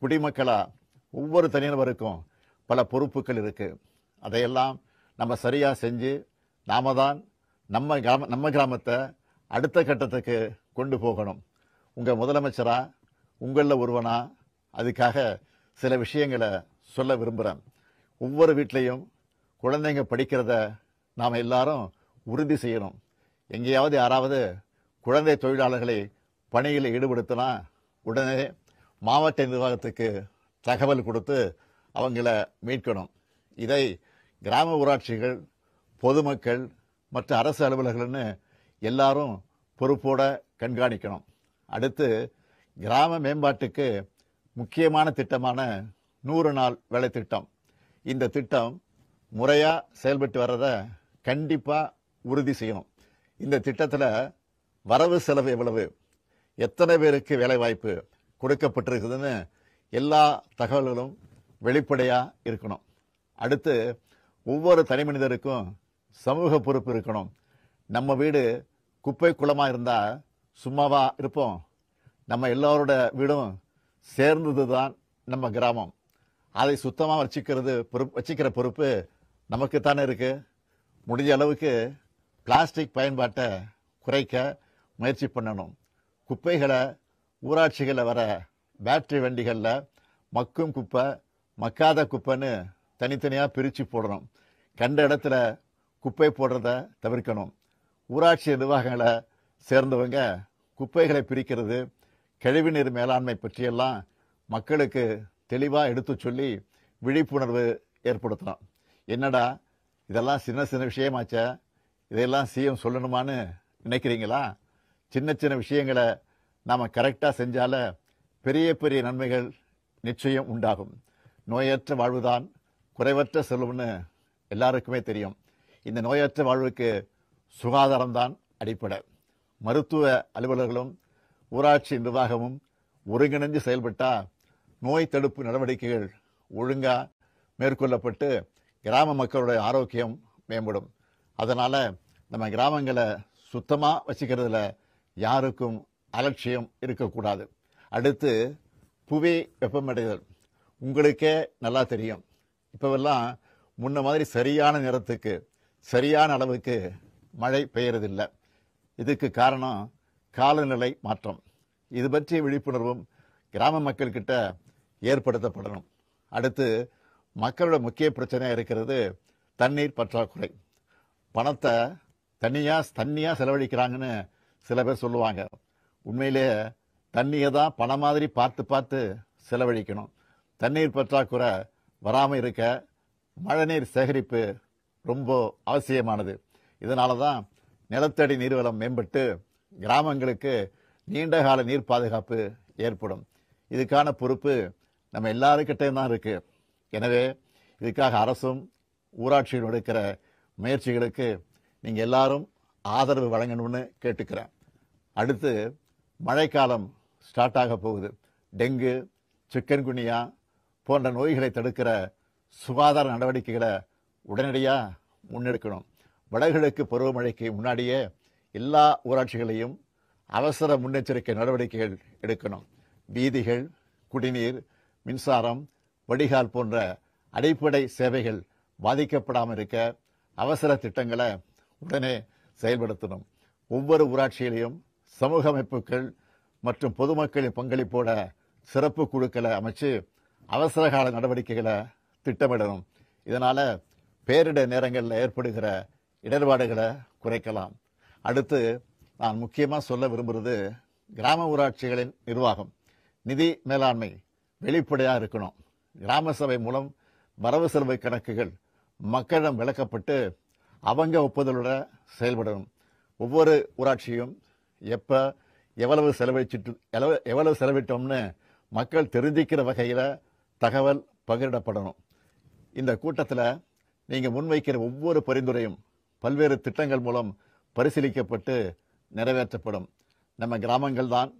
குடிமக்களா ஒவ்வொரு தனிநபருக்கும் பல பொறுப்புகள் இருக்கு. அதையெல்லாம் நம்ம சரியா செஞ்சு நாம தான் நம்ம கிராமத்தை அடுத்த கட்டத்துக்கு கொண்டு போகணும். உங்க முதலமைச்சரா உங்களில் ஒருவனா அதுக்காக சில விஷயங்களை சொல்ல விரும்புகிறேன். ஒவ்வொரு வீட்லேயும் குழந்தைங்க படிக்கிறத நாம் எல்லாரும் உறுதி செய்யணும். எங்கேயாவது யாராவது குழந்தை தொழிலாளர்களை பணியில் ஈடுபடுத்தினா உடனே மாவட்ட நிர்வாகத்துக்கு தகவல் கொடுத்து அவங்கள மீட்கணும். இதை கிராம ஊராட்சிகள், பொதுமக்கள் மற்ற அரசு அலுவலர்கள்னு எல்லாரும் பொறுப்போட கண்காணிக்கணும். அடுத்து கிராம மேம்பாட்டுக்கு முக்கியமான திட்டமான 100 நாள் வேலை திட்டம். இந்த திட்டம் முறையா செயல்பட்டு வர்றதை கண்டிப்பா உறுதி செய்யணும். இந்த திட்டத்தில் வரவு செலவு எவ்வளவு, எத்தனை பேருக்கு வேலை வாய்ப்பு கொடுக்கப்பட்டிருக்குதுன்னு எல்லா தகவல்களும் வெளிப்படையா இருக்கணும். அடுத்து ஒவ்வொரு தனி மனிதருக்கும் சமூக பொறுப்பு இருக்கணும். நம்ம வீடு குப்பை குளமா இருந்தா சும்மாவா இருப்போம்? நம்ம எல்லாரோட வீடும் சேர்ந்தது தான் நம்ம கிராமம். அதை சுத்தமாக வச்சுக்கிற பொறுப்பு நமக்கு தானே இருக்கு. முடிஞ்ச அளவுக்கு பிளாஸ்டிக் பயன்பாட்டை குறைக்க முயற்சி பண்ணணும். குப்பைகளை ஊராட்சிகளில் வர பேட்டரி வண்டிகளில் மக்கும் குப்பை, மக்காத குப்பைன்னு தனித்தனியாக பிரித்து போடணும். கண்ட இடத்துல குப்பை போடுறத தவிர்க்கணும். ஊராட்சி நிர்வாகங்களை சேர்ந்தவங்க குப்பைகளை பிரிக்கிறது, கழிவுநீர் மேலாண்மை பற்றியெல்லாம் மக்களுக்கு தெளிவாக எடுத்து சொல்லி விழிப்புணர்வு ஏற்படுத்தணும். என்னடா இதெல்லாம் சின்ன சின்ன விஷயமாச்சா, இதையெல்லாம் சிஎம் சொல்லணுமான்னு நினைக்கிறீங்களா? சின்ன சின்ன விஷயங்களை நாம் கரெக்டாக செஞ்சால பெரிய பெரிய நன்மைகள் நிச்சயம் உண்டாகும். நோயற்ற வாழ்வுதான் குறைவற்ற செல்வம்னு எல்லாருக்குமே தெரியும். இந்த நோயற்ற வாழ்வுக்கு சுகாதாரம்தான் அடிப்படை. மருத்துவ அலுவலர்களும் ஊராட்சி நிர்வாகமும் ஒருங்கிணைந்து செயல்பட்டா நோய் தடுப்பு நடவடிக்கைகள் ஒழுங்கா மேற்கொள்ளப்பட்டு கிராம மக்களுடைய ஆரோக்கியம் மேம்படும். அதனால நம்ம கிராமங்களை சுத்தமா வச்சுக்கிறதுல யாருக்கும் அலட்சியம் இருக்கக்கூடாது. அடுத்து புவி வெப்பமடைதல் உங்களுக்கே நல்லா தெரியும். இப்போவெல்லாம் முன்ன மாதிரி சரியான நேரத்துக்கு சரியான அளவுக்கு மழை பெய்யறதில்லை. இதுக்கு காரணம் காலநிலை மாற்றம். இது பற்றிய விழிப்புணர்வும் கிராம மக்கள்கிட்ட ஏற்படுத்தப்படணும். அடுத்து மக்களோட முக்கிய பிரச்சனையாக இருக்கிறது தண்ணீர் பற்றாக்குறை. பணத்தை தண்ணியாக செலவழிக்கிறாங்கன்னு சில பேர் சொல்லுவாங்க. உண்மையிலேயே தண்ணியை தான் பணம் மாதிரி பார்த்து பார்த்து செலவழிக்கணும். தண்ணீர் பற்றாக்குறை வராமல் இருக்க மழைநீர் சேகரிப்பு ரொம்ப அவசியமானது. இதனால தான் நிலத்தடி நீர்வளம் மேம்பட்டு கிராமங்களுக்கு நீண்டகால நீர் பாதுகாப்பு ஏற்படும். இதுக்கான பொறுப்பு நம்ம எல்லாருக்கிட்டையும் தான் இருக்கு. எனவே இதுக்காக அரசும் ஊராட்சியும் எடுக்கிற முயற்சிகளுக்கு நீங்கள் எல்லாரும் ஆதரவு வழங்கணும்னு கேட்டுக்கிறேன். அடுத்து மழைக்காலம் ஸ்டார்ட் ஆக போகுது. டெங்கு, சிக்கன்குனியா போன்ற நோய்களை தடுக்கிற சுகாதார நடவடிக்கைகளை உடனடியாக முன்னெடுக்கணும். வடகிழக்கு பருவமழைக்கு முன்னாடியே எல்லா ஊராட்சிகளையும் அவசர முன்னெச்சரிக்கை நடவடிக்கைகள் எடுக்கணும். வீதிகள், குடிநீர், மின்சாரம், வடிகால் போன்ற அடிப்படை சேவைகள் பாதிக்கப்படாமல் இருக்க அவசர திட்டங்களை உடனே செயல்படுத்தணும். ஒவ்வொரு ஊராட்சியிலையும் சமூக அமைப்புகள் மற்றும் பொதுமக்களின் பங்களிப்போட சிறப்பு குழுக்களை அமைச்சு அவசரகால நடவடிக்கைகளை திட்டமிடணும். இதனால பேரிடர் நேரங்களில் ஏற்படுகிற இடர்பாடுகளை குறைக்கலாம். அடுத்து நான் முக்கியமாக சொல்ல விரும்புகிறது கிராம ஊராட்சிகளின் நிர்வாகம், நிதி மேலாண்மை வெளிப்படையாக இருக்கணும். கிராம சபை மூலம் வரவு செலவு கணக்குகள் மக்களிடம் விளக்கப்பட்டு அவங்க ஒப்புதலோட செயல்படணும். ஒவ்வொரு ஊராட்சியும் எப்போ எவ்வளவு செலவிட்டோம்னு மக்கள் தெரிஞ்சிக்கிற வகையில் தகவல் பகிரப்படணும். இந்த கூட்டத்தில் நீங்கள் முன்வைக்கிற ஒவ்வொரு பரிந்துரையும் பல்வேறு திட்டங்கள் மூலம் பரிசீலிக்கப்பட்டு நிறைவேற்றப்படும். நம்ம கிராமங்கள் தான்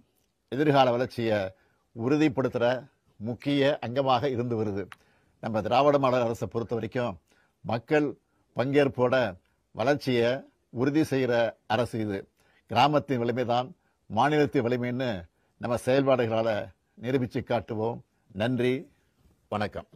எதிர்கால வளர்ச்சியை உறுதிப்படுத்துகிற முக்கிய அங்கமாக இருந்து வருது. நம்ம திராவிட மாடல் அரசை பொறுத்த வரைக்கும் மக்கள் பங்கேற்போட வளர்ச்சியை உறுதி செய்கிற அரசு இது. கிராமத்தின் வலிமை தான் மாநிலத்தின் வலிமைன்னு நம்ம செயல்பாடுகளால் நிரூபித்து காட்டுவோம். நன்றி, வணக்கம்.